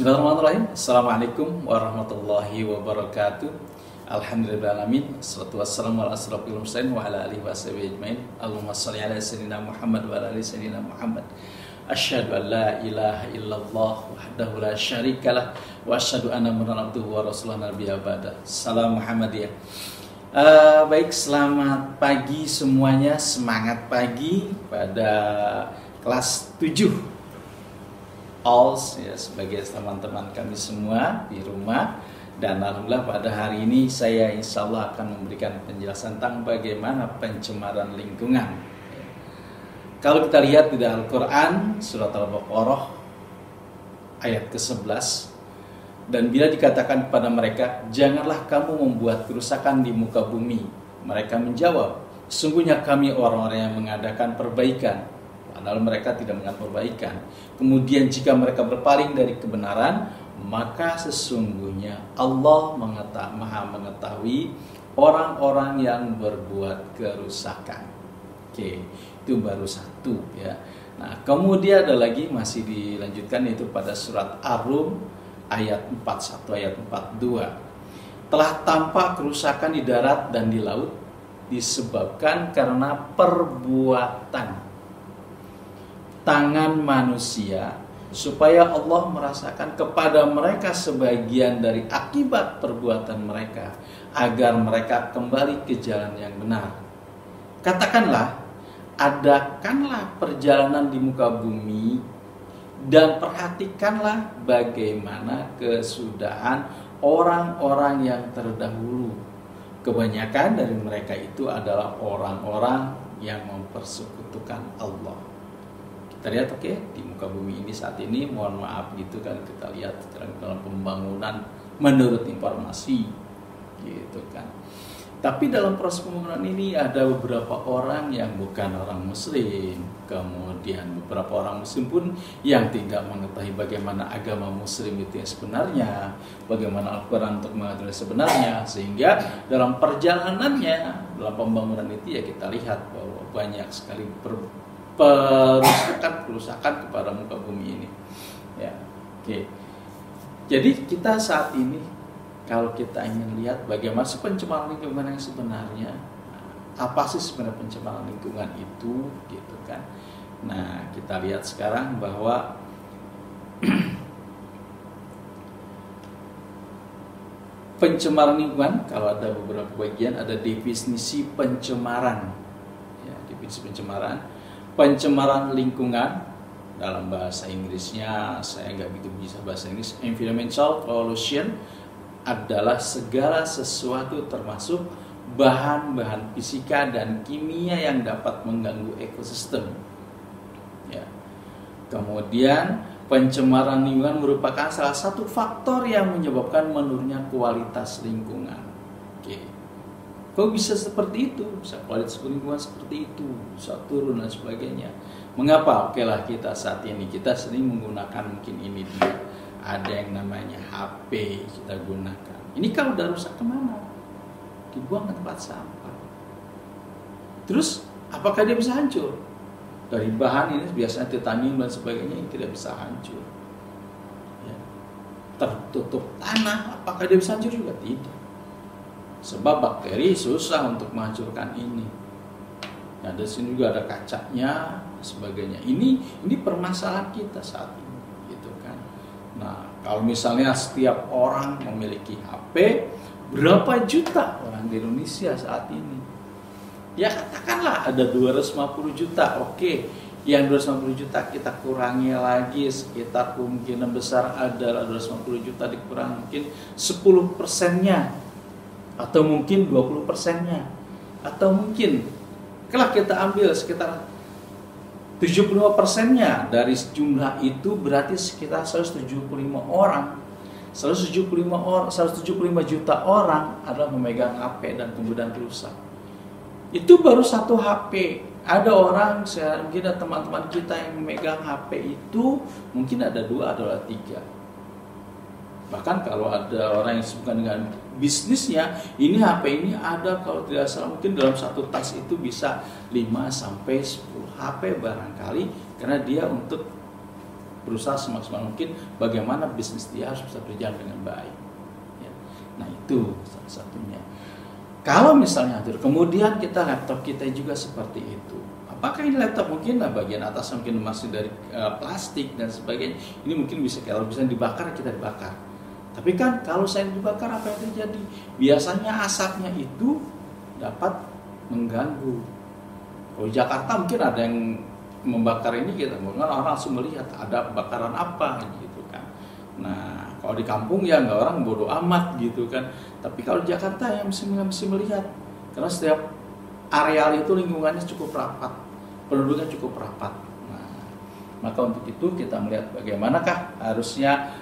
Bismillahirrahmanirrahim. Assalamualaikum warahmatullahi wabarakatuh. Alhamdulillahirrahmanirrahim. Assalatu wassalamu ala asrafil mursalin wa ala alihi wa sahbihi ajmain. Allahumma shalli ala sayyidina Muhammad wa ala ali sayyidina Muhammad. Asyhadu an la ilaha illallah wahdahu la syarikalah wa asyhadu anna muhammadan abduhu wa rasuluhu nabiyya ba'da. Salam Muhammadiyah. Baik, selamat pagi semuanya. Semangat pagi pada kelas 7 ALS ya, sebagai teman-teman kami semua di rumah. Dan alhamdulillah pada hari ini saya insya Allah akan memberikan penjelasan tentang bagaimana pencemaran lingkungan. Kalau kita lihat di dalam Al-Quran surat Al-Baqarah ayat ke-11, dan bila dikatakan kepada mereka, janganlah kamu membuat kerusakan di muka bumi, mereka menjawab, sesungguhnya kami orang-orang yang mengadakan perbaikan. Padahal mereka tidak mengadakan perbaikan. Kemudian jika mereka berpaling dari kebenaran, maka sesungguhnya Allah maha mengetahui orang-orang yang berbuat kerusakan. Oke, itu baru satu ya. Nah, kemudian ada lagi masih dilanjutkan, yaitu pada surat Ar-Rum ayat 41 ayat 42. Telah tampak kerusakan di darat dan di laut disebabkan karena perbuatan tangan manusia, supaya Allah merasakan kepada mereka sebagian dari akibat perbuatan mereka, agar mereka kembali ke jalan yang benar. Katakanlah, adakanlah perjalanan di muka bumi dan perhatikanlah bagaimana kesudahan orang-orang yang terdahulu. Kebanyakan dari mereka itu adalah orang-orang yang mempersekutukan Allah. Kita lihat di muka bumi ini saat ini, mohon maaf gitu kan, kita lihat dalam pembangunan menurut informasi gitu kan. Tapi dalam proses pembangunan ini ada beberapa orang yang bukan orang muslim, kemudian beberapa orang muslim pun yang tidak mengetahui bagaimana agama muslim itu yang sebenarnya, bagaimana Al-Quran untuk mengatakan sebenarnya, sehingga dalam perjalanannya dalam pembangunan itu ya kita lihat bahwa banyak sekali kerusakan kepada muka bumi ini ya. Oke. Jadi kita saat ini kalau kita ingin lihat bagaimana pencemaran lingkungan yang sebenarnya, apa sih sebenarnya pencemaran lingkungan itu gitu kan. Nah, kita lihat sekarang bahwa pencemaran lingkungan, kalau ada beberapa bagian, ada definisi pencemaran ya, definisi pencemaran lingkungan dalam bahasa Inggrisnya, saya nggak begitu bisa bahasa Inggris. Environmental pollution adalah segala sesuatu termasuk bahan-bahan fisika dan kimia yang dapat mengganggu ekosistem. Ya. Kemudian pencemaran lingkungan merupakan salah satu faktor yang menyebabkan menurunnya kualitas lingkungan. Oke. Kok bisa seperti itu? Bisa kualitas lingkungan seperti itu, bisa turun dan sebagainya. Mengapa? Oke lah, kita saat ini kita sering menggunakan mungkin ini dia. Ada yang namanya HP kita gunakan. Ini kalau udah rusak kemana? Dibuang ke tempat sampah. Terus apakah dia bisa hancur? Dari bahan ini biasanya titanium dan sebagainya yang tidak bisa hancur. Ya. Tertutup tanah, apakah dia bisa hancur juga? Tidak. Sebab bakteri susah untuk menghancurkan ini. Nah, di sini juga ada kacanya, sebagainya. Ini permasalahan kita saat ini, gitu kan. Nah, kalau misalnya setiap orang memiliki HP, berapa juta orang di Indonesia saat ini? Ya katakanlah ada 250 juta, oke. Yang 250 juta kita kurangi lagi sekitar kemungkinan besar adalah 250 juta dikurang mungkin 10%-nya. Atau mungkin 20%-nya, atau mungkin kalau kita ambil sekitar 75%-nya dari jumlah itu, berarti sekitar 175 orang. 175 juta orang adalah memegang HP dan kemudian rusak. Itu baru satu HP. Ada orang, mungkin ada teman-teman kita yang memegang HP itu mungkin ada 2 atau 3. Bahkan kalau ada orang yang disebutkan dengan bisnisnya, ini HP ini ada kalau tidak salah mungkin dalam satu tas itu bisa 5 sampai 10 HP barangkali, karena dia untuk berusaha semaksimal mungkin bagaimana bisnis dia harus bisa berjalan dengan baik. Ya. Nah itu salah satunya. Kalau misalnya hancur, kemudian laptop kita juga seperti itu. Apakah ini laptop mungkin bagian atas mungkin masih dari plastik dan sebagainya. Ini mungkin kalau bisa dibakar, kita dibakar. Tapi kan kalau saya dibakar, apa yang terjadi? Biasanya asapnya itu dapat mengganggu. Kalau di Jakarta mungkin ada yang membakar ini, kita mungkin orang langsung melihat ada bakaran apa gitu kan. Nah kalau di kampung ya nggak, orang bodoh amat gitu kan. Tapi kalau di Jakarta yang mesti melihat, karena setiap areal itu lingkungannya cukup rapat, penduduknya cukup rapat. Nah, maka untuk itu kita melihat bagaimanakah harusnya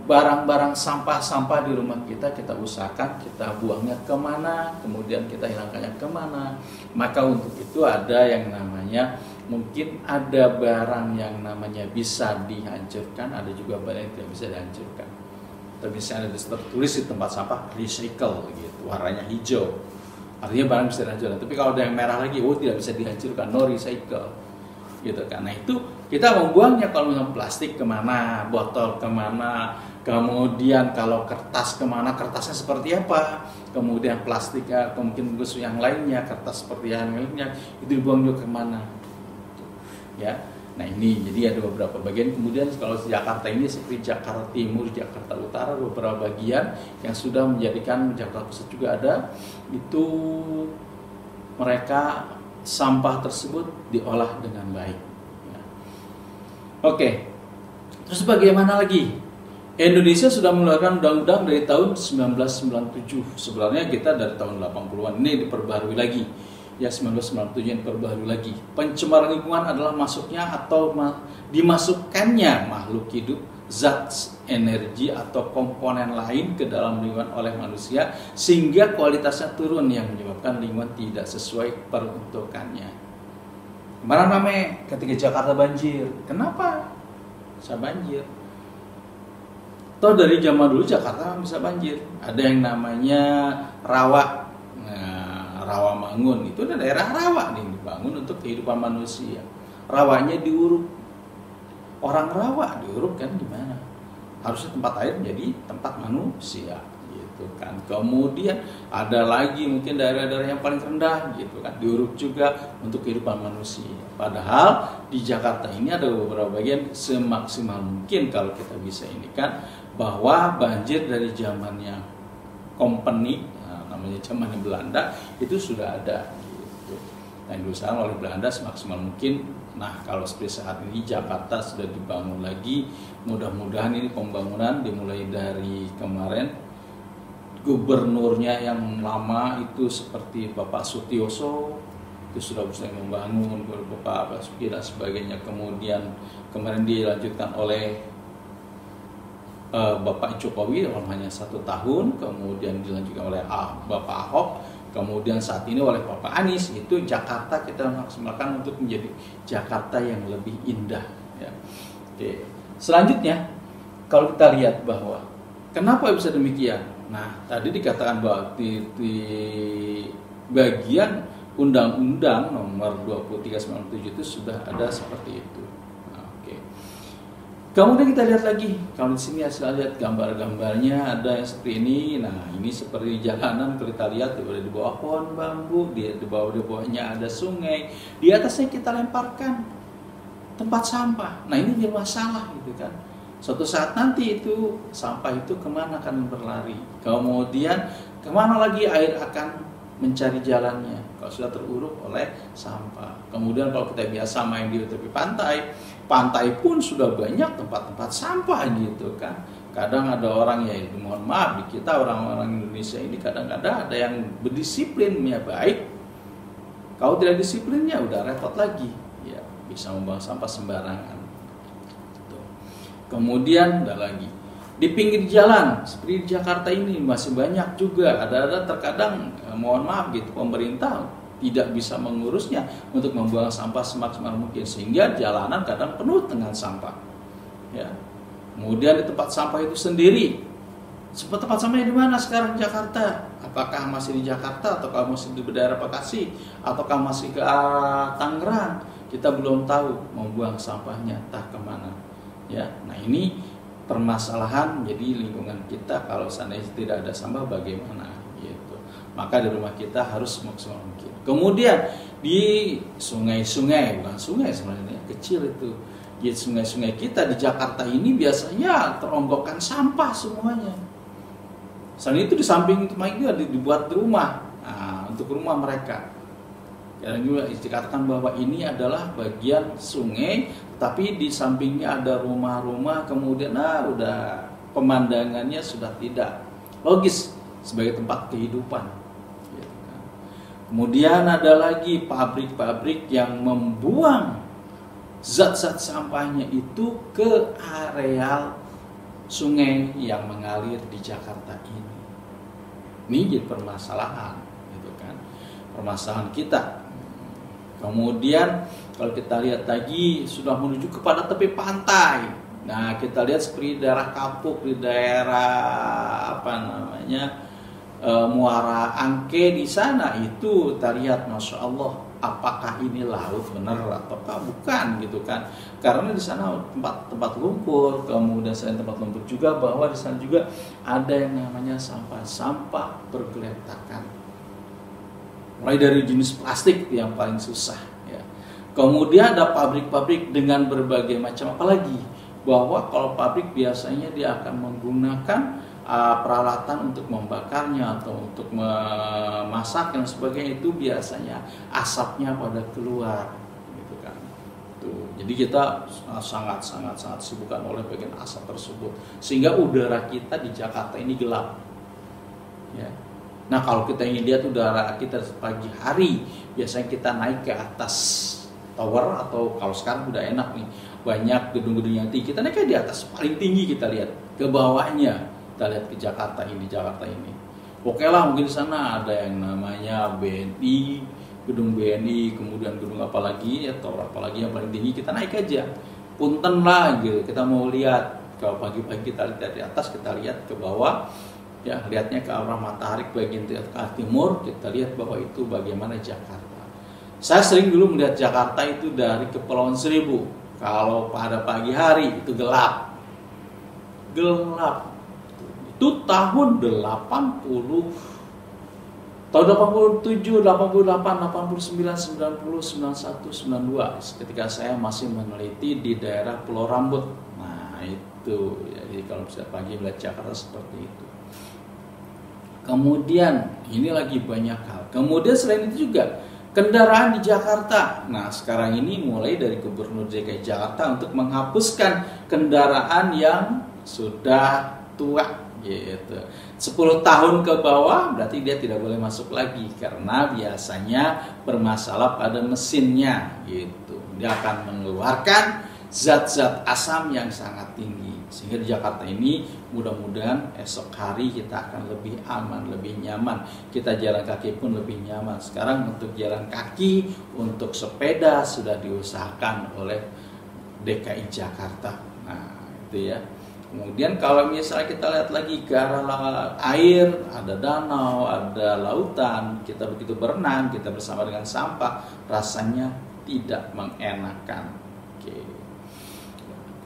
barang-barang sampah-sampah di rumah kita usahakan kita buangnya kemana, kemudian kita hilangkannya kemana. Maka untuk itu ada yang namanya, mungkin ada barang yang namanya bisa dihancurkan, ada juga barang yang tidak bisa dihancurkan. Tapi misalnya ada tertulis di tempat sampah recycle gitu, warnanya hijau, artinya barang bisa dihancurkan. Tapi kalau ada yang merah lagi, tidak bisa dihancurkan, no recycle gitu kan. Nah itu kita membuangnya, kalau misalnya plastik kemana, botol kemana, kemudian kalau kertas kemana, kertasnya seperti apa, kemudian plastik atau mungkin yang lainnya, kertas seperti yang lainnya, itu dibuang juga kemana ya. Nah ini jadi ada beberapa bagian. Kemudian kalau di Jakarta ini seperti Jakarta Timur, Jakarta Utara, beberapa bagian yang sudah menjadikan Jakarta Pusat juga ada, itu mereka sampah tersebut diolah dengan baik. Oke, terus bagaimana lagi? Indonesia sudah mengeluarkan undang-undang dari tahun 1997. Sebenarnya kita dari tahun 80-an, ini diperbarui lagi. Ya 1997 yang diperbarui lagi. Pencemaran lingkungan adalah masuknya atau dimasukkannya makhluk hidup, zat, energi atau komponen lain ke dalam lingkungan oleh manusia sehingga kualitasnya turun yang menyebabkan lingkungan tidak sesuai peruntukannya. Kemarin namanya ketika Jakarta banjir, kenapa bisa banjir? Toh dari zaman dulu Jakarta bisa banjir. Ada yang namanya rawa, rawa Mangun, itu ada daerah rawa nih, dibangun untuk kehidupan manusia. Rawanya diuruk, orang rawa diuruk kan gimana? Harusnya tempat air menjadi tempat manusia. Gitu kan. Kemudian ada lagi mungkin daerah-daerah yang paling rendah gitu kan, diuruk juga untuk kehidupan manusia. Padahal di Jakarta ini ada beberapa bagian semaksimal mungkin kalau kita bisa ini kan, bahwa banjir dari zamannya company, namanya zamannya Belanda, itu sudah ada gitu. Nah diusahakan oleh Belanda semaksimal mungkin. Nah kalau seperti saat ini Jakarta sudah dibangun lagi, mudah-mudahan ini pembangunan dimulai dari kemarin. Gubernurnya yang lama itu seperti Bapak Sutioso, itu sudah bisa membangun, Bapak Basuki dan sebagainya. Kemudian kemarin dilanjutkan oleh Bapak Jokowi hanya 1 tahun, kemudian dilanjutkan oleh Bapak Ahok, kemudian saat ini oleh Bapak Anies. Itu Jakarta kita maksimalkan untuk menjadi Jakarta yang lebih indah ya. Oke. Selanjutnya kalau kita lihat bahwa kenapa bisa demikian. Nah, tadi dikatakan bahwa di bagian Undang-Undang Nomor 23/97 itu sudah ada seperti itu. Nah, oke. Kemudian kita lihat lagi, kalau di sini hasil lihat gambar-gambarnya ada yang seperti ini. Nah, ini seperti jalanan kita lihat di bawah pohon bambu, di bawahnya ada sungai, di atasnya kita lemparkan tempat sampah. Nah, ini jadi masalah gitu kan. Suatu saat nanti itu sampah itu kemana akan berlari, kemudian kemana lagi air akan mencari jalannya kalau sudah teruruk oleh sampah. Kemudian kalau kita biasa main di tepi pantai pun sudah banyak tempat-tempat sampah gitu kan. Kadang ada orang ya, mohon maaf, di kita orang-orang Indonesia ini kadang-kadang ada yang berdisiplinnya baik, kalau tidak disiplinnya udah repot lagi ya, bisa membuang sampah sembarangan. Kemudian ada lagi di pinggir jalan seperti di Jakarta ini masih banyak juga ada terkadang mohon maaf gitu, pemerintah tidak bisa mengurusnya untuk membuang sampah semaksimal mungkin sehingga jalanan kadang penuh dengan sampah ya. Kemudian di tempat sampah itu sendiri, tempat sampahnya di mana sekarang di Jakarta? Apakah masih di Jakarta atau masih di daerah Bekasi ataukah masih ke arah Tangerang? kita belum tahu mau buang sampahnya entah kemana. Ya, nah ini permasalahan. Jadi lingkungan kita kalau seandainya tidak ada sampah bagaimana gitu. Maka di rumah kita harus maksimal mungkin. Kemudian di sungai-sungai, bukan sungai sebenarnya kecil itu. Di sungai-sungai kita di Jakarta ini biasanya terombokkan sampah semuanya. Selain itu di samping itu juga dibuat rumah, nah, untuk rumah mereka. Dan juga dikatakan bahwa ini adalah bagian sungai, tapi di sampingnya ada rumah-rumah, kemudian udah pemandangannya sudah tidak logis sebagai tempat kehidupan. Kemudian ada lagi pabrik-pabrik yang membuang zat-zat sampahnya itu ke areal sungai yang mengalir di Jakarta ini. Ini jadi permasalahan, gitu kan? Permasalahan kita. Kemudian kalau kita lihat lagi sudah menuju kepada tepi pantai. Nah, kita lihat seperti daerah Kapuk, di daerah Muara Angke di sana itu kita lihat, masya Allah, apakah ini laut benar ataukah bukan gitu kan? Karena di sana tempat lumpur, kemudian selain tempat lumpur juga bahwa di sana juga ada yang namanya sampah bergeletakan. Mulai dari jenis plastik yang paling susah ya. Kemudian ada pabrik-pabrik dengan berbagai macam, apalagi bahwa kalau pabrik biasanya dia akan menggunakan peralatan untuk membakarnya atau untuk memasak dan sebagainya, itu biasanya asapnya pada keluar gitu kan. Tuh. Jadi kita sangat sibukkan oleh bagian asap tersebut sehingga udara kita di Jakarta ini gelap. Ya. Nah, kalau kita ingin lihat udara kita pagi hari, biasanya kita naik ke atas tower, atau kalau sekarang udah enak nih, banyak gedung-gedung yang tinggi, kita naik ke di atas paling tinggi, kita lihat ke bawahnya. Kita lihat ke Jakarta ini. Oke lah, mungkin di sana ada yang namanya BNI, gedung BNI, kemudian gedung apalagi atau apalagi yang paling tinggi, kita naik aja. Punten lah gitu. Kita mau lihat, kalau pagi-pagi kita lihat di atas, kita lihat ke bawah, ya lihatnya ke arah matahari bagian ke timur, kita lihat bahwa itu bagaimana Jakarta. Saya sering dulu melihat Jakarta itu dari Kepulauan Seribu. Kalau pada pagi hari itu gelap. Itu tahun 87, 88, 89, 90, 91, 92 ketika saya masih meneliti di daerah Pulau Rambut. Nah itu, jadi kalau bisa pagi melihat Jakarta seperti itu. Kemudian ini lagi banyak hal. Kemudian selain itu juga kendaraan di Jakarta. Nah sekarang ini mulai dari Gubernur DKI Jakarta untuk menghapuskan kendaraan yang sudah tua gitu. 10 tahun ke bawah berarti dia tidak boleh masuk lagi karena biasanya bermasalah pada mesinnya gitu. Dia akan mengeluarkan zat-zat asam yang sangat tinggi. Sehingga di Jakarta ini mudah-mudahan esok hari kita akan lebih aman, lebih nyaman. Kita jalan kaki pun lebih nyaman. Sekarang untuk jalan kaki, untuk sepeda sudah diusahakan oleh DKI Jakarta. Nah, itu ya. Kemudian kalau misalnya kita lihat lagi ke arah air, ada danau, ada lautan, kita begitu berenang, kita bersama dengan sampah, rasanya tidak mengenakan. Oke.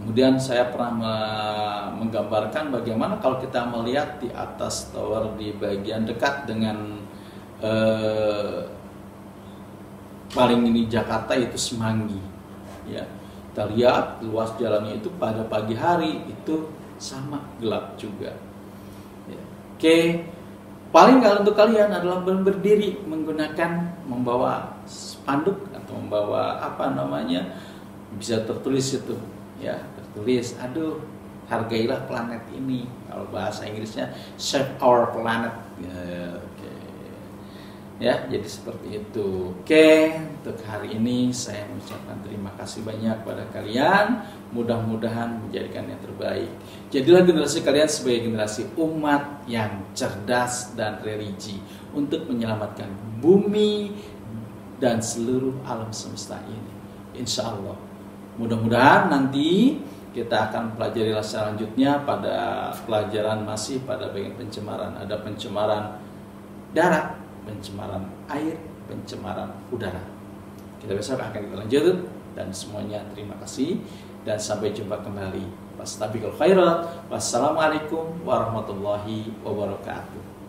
Kemudian saya pernah menggambarkan bagaimana kalau kita melihat di atas tower di bagian dekat dengan paling ini Jakarta, itu Semanggi. Ya. Kita lihat luas jalannya itu pada pagi hari itu sama gelap juga. Ya. Oke, paling kalau untuk kalian adalah berdiri membawa spanduk atau membawa bisa tertulis itu, ya tertulis, aduh hargailah planet ini. Kalau bahasa Inggrisnya save our planet. Ya, jadi seperti itu. Oke, untuk hari ini saya mengucapkan terima kasih banyak pada kalian. Mudah-mudahan menjadikan yang terbaik. Jadilah generasi kalian sebagai generasi umat yang cerdas dan religi untuk menyelamatkan bumi dan seluruh alam semesta ini. Insya Allah. Mudah-mudahan nanti kita akan pelajari selanjutnya pada pelajaran masih pada bagian pencemaran. Ada pencemaran darat, pencemaran air, pencemaran udara. Kita besok akan kita lanjut dan semuanya terima kasih dan sampai jumpa kembali. Fastabiqul khairat. Wassalamualaikum warahmatullahi wabarakatuh.